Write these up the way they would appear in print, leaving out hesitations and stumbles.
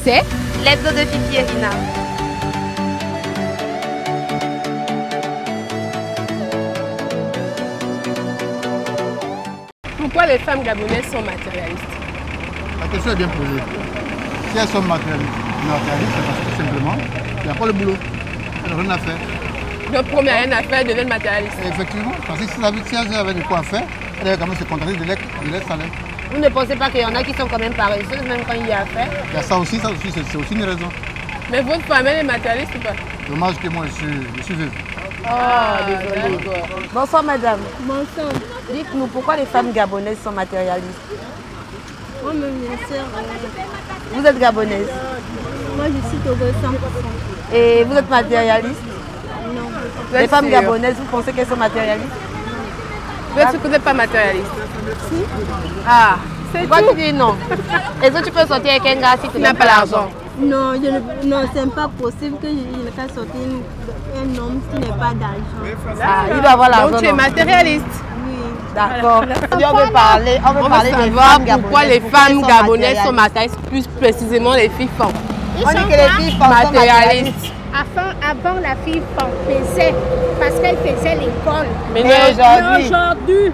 c'est l'hebdo de Fifi et Rina. Pourquoi les femmes gabonaises sont matérialistes? La question est bien posée. Si elles sont matérialistes, c'est parce que tout simplement, il n'y a pas le boulot. Elles n'ont rien à faire. Donc, première rien à faire, elles deviennent matérialistes. Effectivement, parce que si elles avaient de quoi faire, elles allaient quand même se contenter de leur salaire. Vous ne pensez pas qu'il y en a qui sont quand même paresseuses, même quand il y a à faire? Il y a ça aussi c'est aussi une raison. Mais votre femme, elle est matérialiste ou pas? Dommage que moi, je suis veuve. Ah, désolé. Bonsoir madame. Bonsoir. Dites-nous pourquoi les femmes gabonaises sont matérialistes? Moi-même, ma soeur, Vous êtes gabonaise? moi je suis Togo 100%. Et vous êtes matérialiste? Non. Vous Les êtes femmes sûre? gabonaises, vous pensez qu'elles sont matérialistes? Vous êtes sûr que vous n'êtes pas matérialiste? Si. Ah, c'est Pourquoi tout. tu dis non? Est-ce que tu peux sortir avec un gars si tu n'as pas l'argent? Non, non, c'est pas possible que je ne fasse sortir un homme qui n'a pas d'argent. Ah, il doit avoir l'argent. Donc tu es non? matérialiste. Oui. D'accord. On veut parler, On veut des savoir femmes pourquoi les gabonaises. femmes gabonaises sont matérialistes, plus précisément les filles femmes. On dit que les filles sont matérialistes. Avant, la fille faisait, parce qu'elle faisait l'école. Mais Mais aujourd'hui, Aujourd'hui,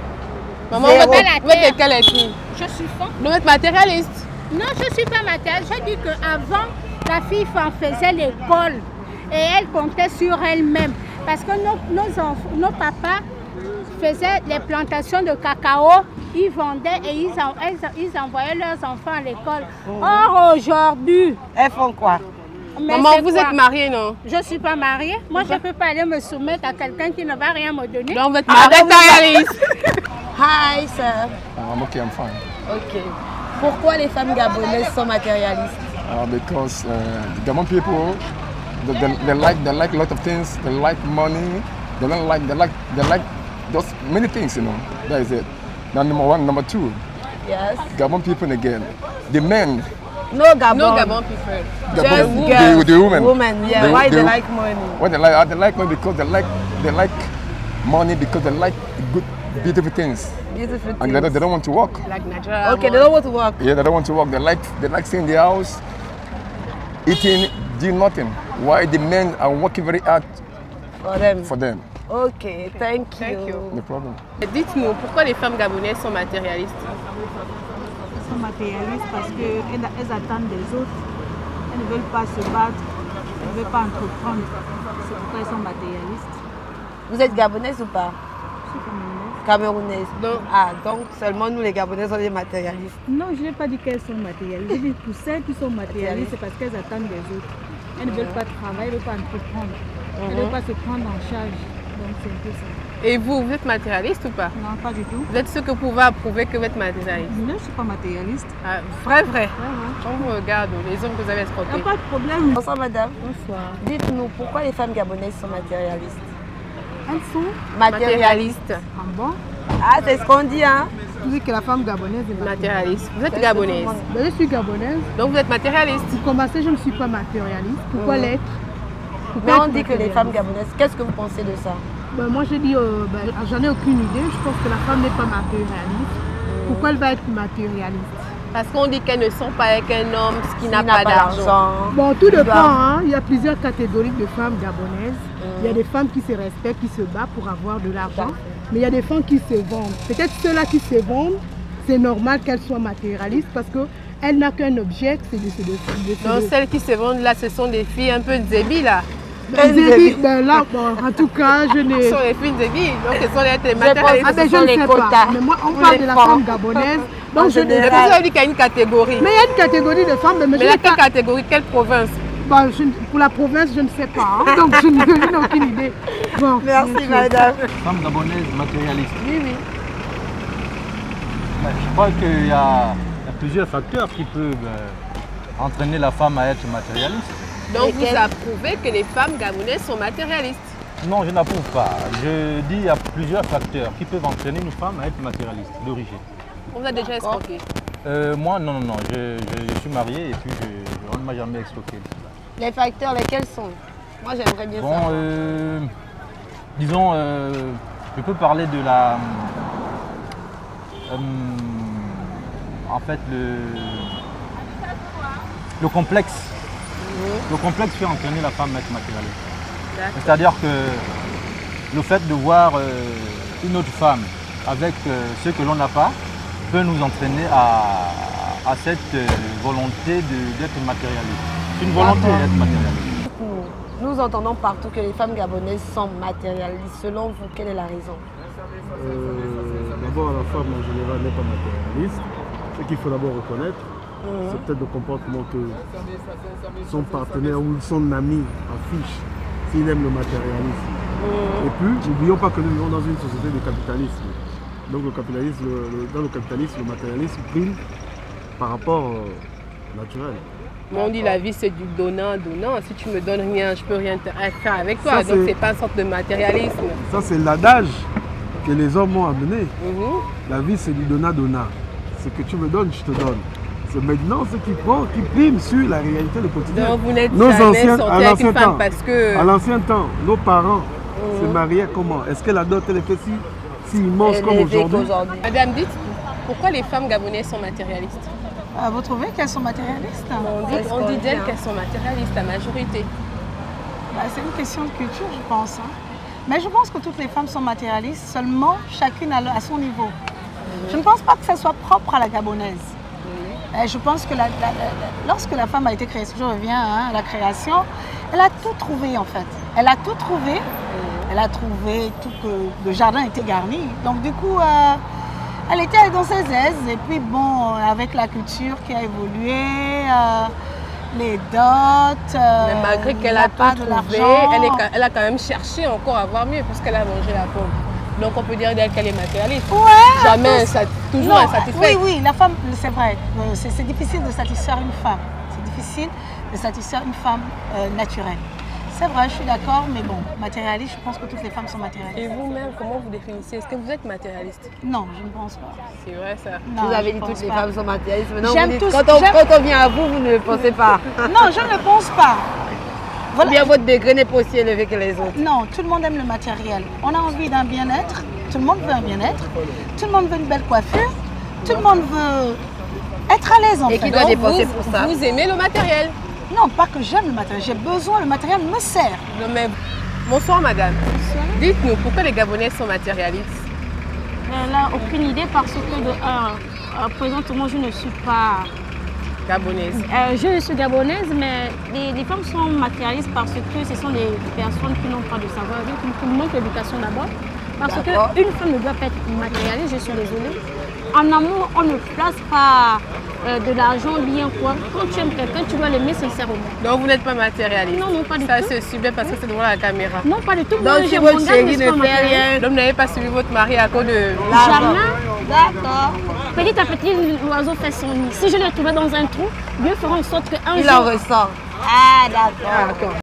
maman, zéro. vous êtes de quelle ethnie? je suis femme. Vous êtes matérialiste. Non, je ne suis pas matérielle. Je dis qu'avant, la fille faisait l'école et elle comptait sur elle-même. Parce que nos papas faisaient des plantations de cacao, ils vendaient et ils envoyaient leurs enfants à l'école. Or, aujourd'hui, Elles font quoi? mais Maman, c'est vous quoi? êtes mariée, non? Je ne suis pas mariée. Moi, je ne peux pas aller me soumettre à quelqu'un qui ne va rien me donner. Donc vous êtes matérialiste. Hi, sir. I'm okay, I'm fine. Ok. Pourquoi les femmes gabonaises sont matérialistes? Because the Gabon people, they like a lot of things. They like money. They like those many things, you know. That is it. Now, number one, number two, Yes. Gabon people again. The men, No Gabon. No Gabon people. Just Gabon, girls. the women. Women, yeah. Why they like money? What they like money because they like money because they like good, beautiful things, Beautiful and things. they don't want to work. Like natural. Okay, they don't want to work. Yeah, they don't want to work. They like staying in the house, eating, doing nothing. Why the men are working very hard For them. for them? Ok, thank you. Thank you. No problem. Dites-nous, pourquoi les femmes gabonaises sont matérialistes? Elles sont matérialistes parce qu'elles attendent des autres. Elles ne veulent pas se battre, elles ne veulent pas entreprendre. C'est pourquoi elles sont matérialistes. Vous êtes gabonaise ou pas? Je suis camerounaise. Camerounaise. Donc, Donc seulement nous les Gabonais sont des matérialistes. Non, je n'ai pas dit qu'elles sont matérialistes. J'ai dit pour celles qui sont matérialistes, c'est parce qu'elles attendent des autres. Elles ne veulent pas travailler, elles ne veulent pas entreprendre. Elles ne veulent pas se prendre en charge. Donc c'est un peu ça. et vous êtes matérialiste ou pas? Non, pas du tout. Vous êtes sûr que vous pouvez approuver que vous êtes matérialiste? Non, je ne suis pas matérialiste. Ah, vrai. Ouais. On vous regarde, les hommes que vous avez Il n'y escroqués. a pas de problème. Bonsoir madame. Bonsoir. Dites-nous pourquoi les femmes gabonaises sont matérialistes? Elles sont Matérialiste. en bon. Ah, c'est ce qu'on dit, hein? Tu dis que la femme gabonaise est Matérialiste. Vous êtes gabonaise. Je suis gabonaise. Donc vous êtes matérialiste. Pour commencer, je ne suis pas matérialiste. Pourquoi l'être? Mais on dit que les femmes gabonaises, qu'est-ce que vous pensez de ça? Ben, moi, je dis, j'en ai aucune idée. Je pense que la femme n'est pas matérialiste. Pourquoi elle va être matérialiste? Parce qu'on dit qu'elles ne sont pas avec un homme qui n'a pas d'argent. Bon, tout dépend. Hein. Il y a plusieurs catégories de femmes gabonaises. Il y a des femmes qui se respectent, qui se battent pour avoir de l'argent. Mais il y a des femmes qui se vendent. Peut-être ceux-là qui se vendent, c'est normal qu'elles soient matérialistes parce qu'elle n'a qu'un objet, c'est de se Donc celles qui se vendent là, ce sont des filles un peu débiles là. là, bon, en tout cas, je Ce n'ai... sont les filles débiles. Donc ce sont les matérialistes. Ah ben, je sont ne les sais quotas. pas. Mais moi, on parle de la femme gabonaise. Donc je Mais ne... vous avez dit qu'il y a une catégorie. Mais il y a une catégorie de femmes, mais je Mais n'ai laquelle pas... catégorie? Quelle province? Bon, pour la province, je ne sais pas. Hein. Donc je n'ai aucune idée. Bon, Merci madame. Femme gabonaise matérialiste. Oui, oui. Je crois qu'il y a plusieurs facteurs qui peuvent entraîner la femme à être matérialiste. Donc vous Lesquelles? approuvez que les femmes gabonaises sont matérialistes. Non, je n'approuve pas. Je dis qu'il y a plusieurs facteurs qui peuvent entraîner une femme à être matérialiste d'origine. On vous a déjà escroqué. Moi, non. Je suis marié et puis on ne m'a jamais escroqué. Les facteurs, lesquels sont? Moi j'aimerais bien Bon, savoir. disons, je peux parler de la... en fait, le complexe. Le complexe fait entraîner la femme à être matérialiste. C'est-à-dire que le fait de voir une autre femme avec ce que l'on n'a pas peut nous entraîner à cette volonté d'être matérialiste. C'est une volonté d'être matérialiste. Nous entendons partout que les femmes gabonaises sont matérialistes. Selon vous, quelle est la raison? D'abord, la femme en général n'est pas matérialiste. Ce qu'il faut d'abord reconnaître, c'est peut-être le comportement que son partenaire ou son ami affiche s'il aime le matérialisme. Et puis, n'oublions pas que nous vivons dans une société de capitalisme. Donc dans le capitalisme, le matérialisme prime par rapport au naturel. On dit la vie c'est du donnant-donnant. Si tu me donnes rien, je peux rien faire avec toi. Donc c'est pas une sorte de matérialisme. Ça c'est l'adage que les hommes ont amené. La vie c'est du donnant-donnant. Ce que tu me donnes, je te donne. C'est maintenant ce qui prime sur la réalité du quotidien. Donc vous n'êtes jamais sorti avec une femme parce que... À l'ancien temps, nos parents se mariaient comment? Est-ce que la dot elle est faite si immense comme aujourd'hui? Madame, dites, pourquoi les femmes gabonaises sont matérialistes? Vous trouvez qu'elles sont matérialistes? On dit d'elles qu'elles sont matérialistes, la majorité. C'est une question de culture, je pense. Mais je pense que toutes les femmes sont matérialistes, seulement chacune à son niveau. Je ne pense pas que ça soit propre à la gabonaise. Je pense que lorsque la femme a été créée, si je reviens à la création, elle a tout trouvé en fait. Elle a tout trouvé. Elle a trouvé tout que le jardin était garni. Donc du coup, elle était dans ses aises. Et puis bon, avec la culture qui a évolué, les dots, mais malgré qu'elle a tout trouvé, elle a quand même cherché encore à avoir mieux puisqu'elle a mangé la pomme. Donc on peut dire d'elle qu'elle est matérialiste. Jamais, toujours insatisfaite. Oui, la femme, c'est vrai. C'est difficile de satisfaire une femme. C'est difficile de satisfaire une femme naturelle. C'est vrai, je suis d'accord, mais bon, matérialiste, je pense que toutes les femmes sont matérialistes. Et vous-même, comment vous définissez? Est-ce que vous êtes matérialiste? Non, je ne pense pas. C'est vrai ça? Non, vous avez dit que toutes les femmes sont matérialistes. Maintenant, vous dites, quand on vient à vous, vous ne le pensez pas. Non, je ne le pense pas. Voilà. Ou bien votre degré n'est pas aussi élevé que les autres? Non, tout le monde aime le matériel. On a envie d'un bien-être. Tout le monde veut un bien-être. Tout le monde veut une belle coiffure. Tout le monde veut être à l'aise en fait. Et qui doit dépenser pour ça? Vous aimez le matériel? Non, pas que j'aime le matériel. J'ai besoin, le matériel me sert. Non, mais... Bonsoir madame. Bonsoir. Dites-nous, pourquoi les Gabonais sont matérialistes? Elle n'a aucune idée parce que présentement je ne suis pas gabonaise. Je suis gabonaise, mais les femmes sont matérialistes parce que ce sont des personnes qui n'ont pas de savoir, qui manquent d'éducation d'abord. Parce qu'une femme ne doit pas être matérialiste, je suis désolée. En amour, on ne place pas de l'argent bien quoi. Quand tu aimes quelqu'un, tu dois l'aimer sincèrement. Donc vous n'êtes pas matérialiste? Non, pas du tout. Ça c'est super parce que c'est devant la caméra. Non, pas du tout. Donc si votre chérie ne fait rien, donc vous n'avez pas suivi votre mari à cause de l'argent? Jamais. D'accord. Petit à petit, l'oiseau fait son nid. Si je l'ai trouvé dans un trou, Dieu fera en sorte qu'un jour... Il en ressort. Ah, d'accord.